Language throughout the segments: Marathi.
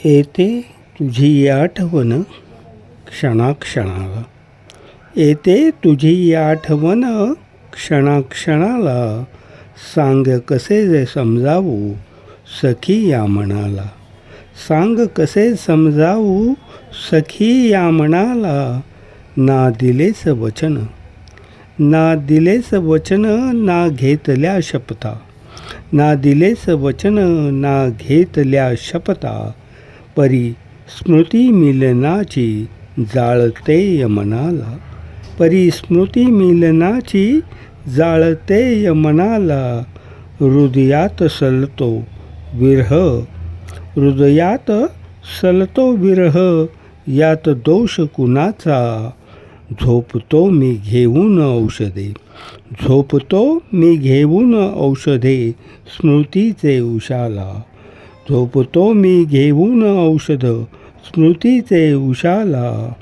येते तुझी आठवण क्षणाक्षणाला. येते तुझी आठवण क्षणाक्षणाला. सांग कसे समजावू सखी या मनाला. सांग कसे समजावू सखी या मनाला. ना दिलेस वचन, ना दिलेस वचन, ना घेतल्या शपथा. ना दिलेस वचन, ना घेतल्या शपथा. परी स्मृती मिलनाची जाळते मनाला. परी स्मृती मिलनाची जाळते मनाला. हृदयात सलतो विरह, हृदयात सलतो विरह. यात दोष कुणाचा. झोपतो मी घेऊन औषधे, झोपतो मी घेऊन औषधे स्मृतीचे उशाला. झोपतो मी घेऊन औषध स्मृतीचे उशाला.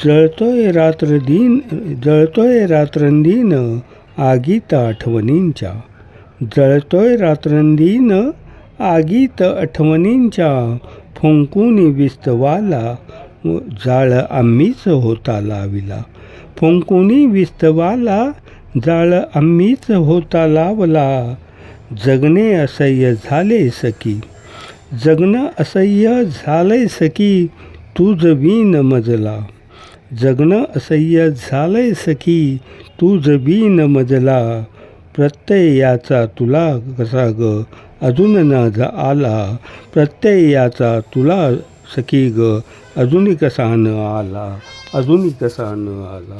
जळतोय रात्रदिन, जळतोय रात्रंदिन आगीत आठवणींच्या. जळतोय रात्रंदिन आगीत आठवणींच्या. फुंकून विस्तवाला जाळ आम्हीच होता लाविला. फुंकून विस्तवाला जाळ आम्हीच होता लावला. जगणे असह्य झाले सखी, जगणं असह्य झालंय सखी तुझ बिन मजला. जगणं असह्य झालंय सखी तुझ बिन मजला. प्रत्यय याचा तुला कसा ग अजून न आला. प्रत्यय याचा तुला सखी ग अजून कसा न आला, अजून कसा न आला.